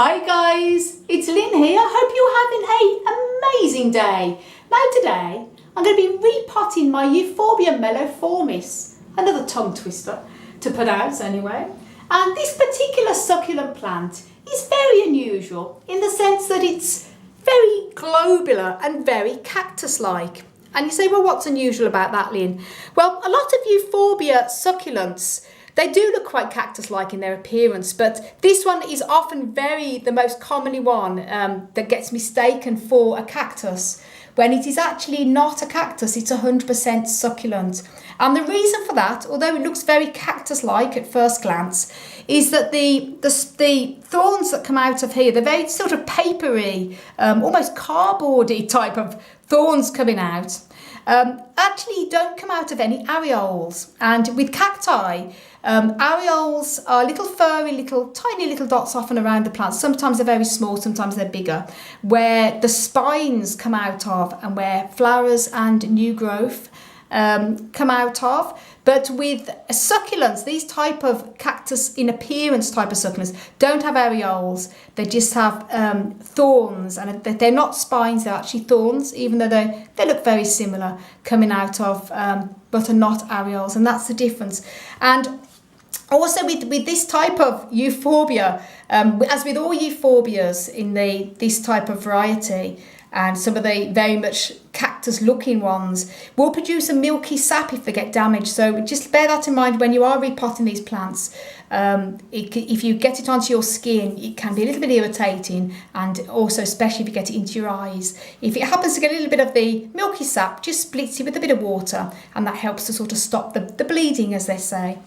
Hi guys, it's Lynn here. Hope you're having an amazing day. Now today, I'm going to be repotting my Euphorbia meloformis, another tongue twister to pronounce anyway. And this particular succulent plant is very unusual in the sense that it's very globular and very cactus-like. And you say, well, what's unusual about that, Lynn? Well, a lot of Euphorbia succulents, they do look quite cactus-like in their appearance, but this one is often the most commonly one that gets mistaken for a cactus, when it is actually not a cactus, it's 100% succulent. And the reason for that, although it looks very cactus-like at first glance, is that the thorns that come out of here, they're very sort of papery, almost cardboardy type of thorns coming out. Actually don't come out of any areoles. And with cacti, areoles are little furry, tiny little dots often around the plant. Sometimes they're very small, sometimes they're bigger, where the spines come out of and where flowers and new growth come out of. But with succulents, these type of cactus in appearance type of succulents don't have areoles. They just have thorns, and they're not spines, they're actually thorns, even though they look very similar coming out of, but are not areoles, and that's the difference. And also with this type of Euphorbia, as with all Euphorbias in this type of variety, and some of the very much cactus looking ones will produce a milky sap if they get damaged. So just bear that in mind when you are repotting these plants. If you get it onto your skin, it can be a little bit irritating, and also especially if you get it into your eyes. If it happens to get a little bit of the milky sap, just split it with a bit of water, and that helps to sort of stop the bleeding, as they say.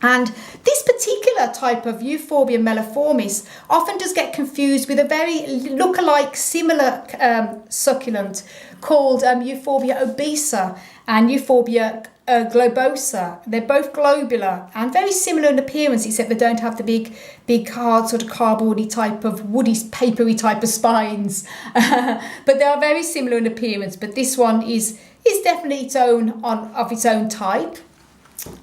And this particular type of Euphorbia meloformis often does get confused with a very look-alike similar succulent called Euphorbia obesa and Euphorbia globosa. They're both globular and very similar in appearance, except they don't have the big hard sort of cardboardy type of woody papery type of spines. But they are very similar in appearance, but this one is definitely of its own type.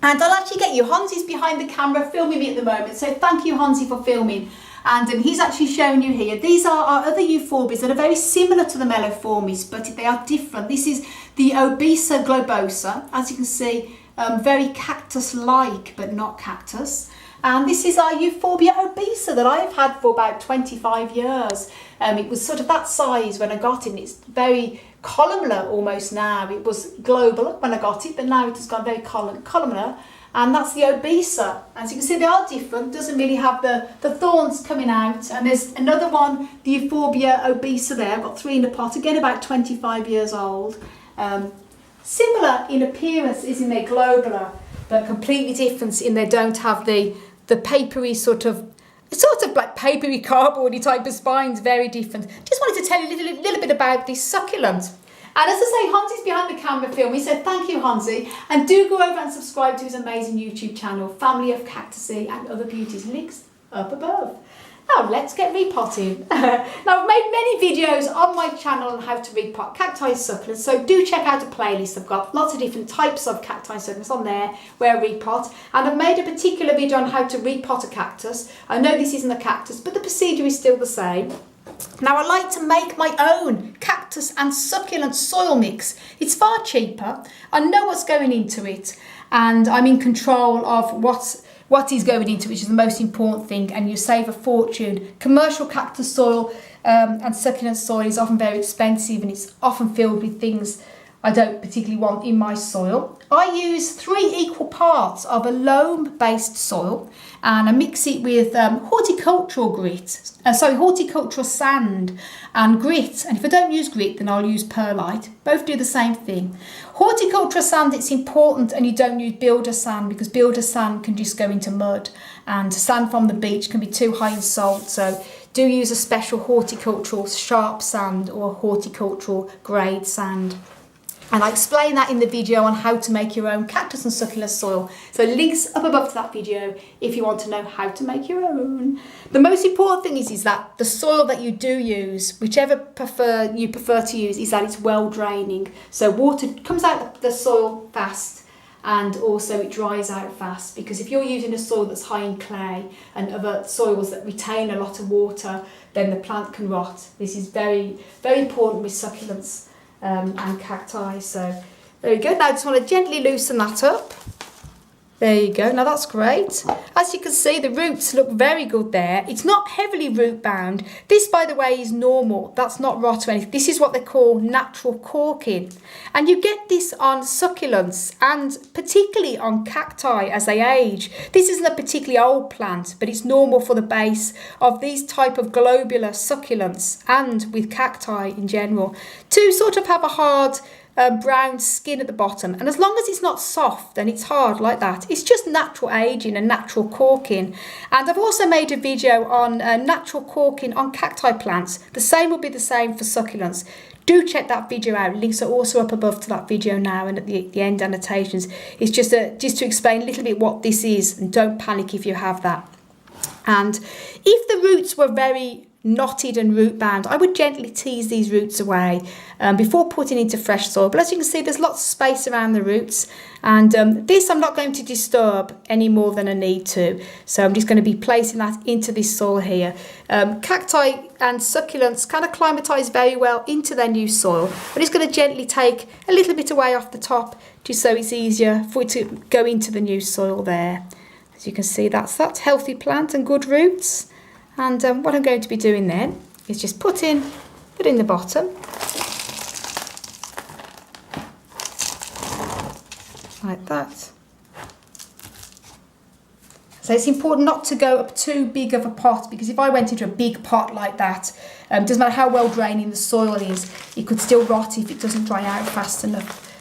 And I'll actually get you, Hansi's behind the camera filming me at the moment, so thank you, Hansi, for filming. And he's actually showing you here, these are our other Euphorbias that are very similar to the meloformis, but they are different. This is the obesa globosa, as you can see, very cactus-like, but not cactus. And this is our Euphorbia obesa that I've had for about 25 years. It was sort of that size when I got it. It's very columnar almost now. It was global when I got it, but now it has gone very columnar. And that's the obesa. As you can see, they are different. Doesn't really have the thorns coming out. And there's another one, the Euphorbia obesa there. I've got 3 in the pot. Again, about 25 years old. Similar in appearance is in their globular, but completely different in they don't have the papery sort of like papery cardboardy type of spines, very different. Just wanted to tell you a little bit about this succulent. And as I say, Hansi's behind the camera filming, so thank you, Hansi. And do go over and subscribe to his amazing YouTube channel, Family of Cactusy and Other Beauties, links up above. Now let's get repotting. Now I've made many videos on my channel on how to repot cacti succulents, so do check out a playlist. I've got lots of different types of cacti succulents on there where I repot, and I've made a particular video on how to repot a cactus. I know this isn't a cactus, but the procedure is still the same. Now I like to make my own cactus and succulent soil mix. It's far cheaper, I know what's going into it, and I'm in control of what is going into it, which is the most important thing, and you save a fortune. Commercial cactus soil and succulent soil is often very expensive, and it's often filled with things I don't particularly want in my soil. I use 3 equal parts of a loam-based soil, and I mix it with horticultural sand and grit. And if I don't use grit, then I'll use perlite. Both do the same thing. Horticultural sand, it's important, and you don't use builder sand, because builder sand can just go into mud, and sand from the beach can be too high in salt. So do use a special horticultural sharp sand or horticultural grade sand. And I explain that in the video on how to make your own cactus and succulent soil. So links up above to that video if you want to know how to make your own. The most important thing is that the soil that you do use, whichever you prefer to use, is that it's well draining. So water comes out of the soil fast, and also it dries out fast, because if you're using a soil that's high in clay and other soils that retain a lot of water, then the plant can rot. This is very, very important with succulents and cacti. So there you go. Now I just want to gently loosen that up. There you go. Now that's great. As you can see, the roots look very good there. It's not heavily root bound. This, by the way, is normal. That's not rot or anything. This is what they call natural corking. And you get this on succulents and particularly on cacti as they age. This isn't a particularly old plant, but it's normal for the base of these type of globular succulents and with cacti in general to sort of have a hard brown skin at the bottom, and as long as it's not soft and it's hard like that, it's just natural aging and natural corking. And I've also made a video on natural corking on cacti plants. The same will be the same for succulents. Do check that video out. Links are also up above to that video now and at the end annotations. It's just to explain a little bit what this is, and don't panic if you have that. And if the roots were very knotted and root bound, I would gently tease these roots away before putting into fresh soil. But as you can see, there's lots of space around the roots, and this I'm not going to disturb any more than I need to. So I'm just going to be placing that into this soil here. Cacti and succulents can acclimatise very well into their new soil. I'm just going to gently take a little bit away off the top, just so it's easier for it to go into the new soil there. As you can see, that's that healthy plant and good roots. And what I'm going to be doing then is just put in the bottom, like that. So it's important not to go up too big of a pot, because if I went into a big pot like that, doesn't matter how well draining the soil is, it could still rot if it doesn't dry out fast enough.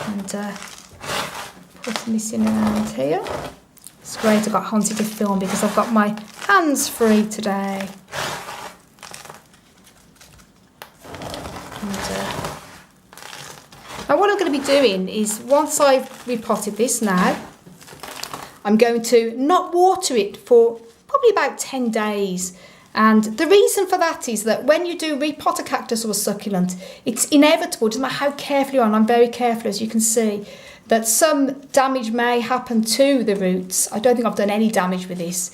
And putting this in around here. It's great I've got Hansi to film because I've got my hands free today. Now what I'm going to be doing is, once I've repotted this now, I'm going to not water it for probably about 10 days. And the reason for that is that when you do repot a cactus or a succulent, it's inevitable, doesn't matter how careful you are, and I'm very careful as you can see, that some damage may happen to the roots. I don't think I've done any damage with this.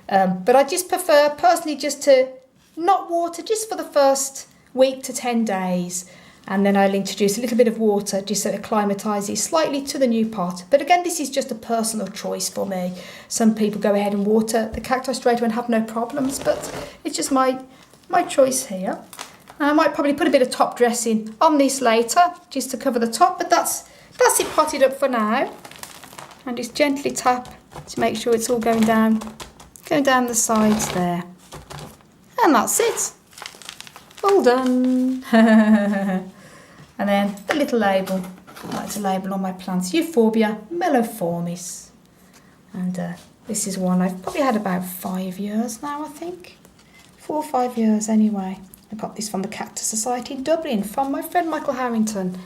But I just prefer personally just to not water just for the first week to 10 days. And then I'll introduce a little bit of water just so it acclimatises slightly to the new pot. But again, this is just a personal choice for me. Some people go ahead and water the cacti straight away and have no problems, but it's just my choice here. I might probably put a bit of top dressing on this later just to cover the top, but that's it potted up for now. And just gently tap to make sure it's all going down the sides there. And that's it. All done. And then the little label. I like to label all my plants. Euphorbia meloformis. And this is one I've probably had about 5 years now, I think. 4 or 5 years anyway. I got this from the Cactus Society in Dublin from my friend Michael Harrington.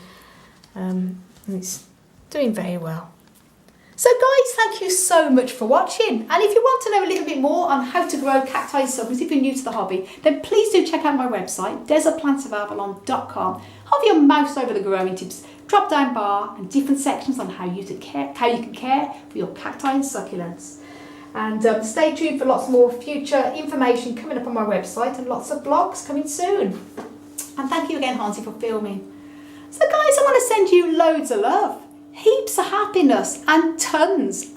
And it's doing very well. So guys, thank you so much for watching. And if you want to know a little bit more on how to grow cacti and succulents, if you're new to the hobby, then please do check out my website, desertplantsofavalon.com. Hover your mouse over the growing tips, drop down bar and different sections on how you can care for your cacti and succulents. And stay tuned for lots more future information coming up on my website and lots of blogs coming soon. And thank you again, Hansi, for filming. So guys, I want to send you loads of love, heaps of happiness and tons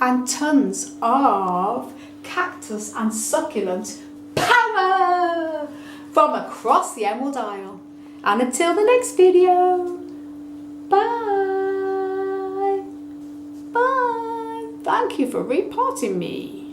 of cactus and succulent power from across the Emerald Isle. And until the next video, bye. Thank you for repotting me.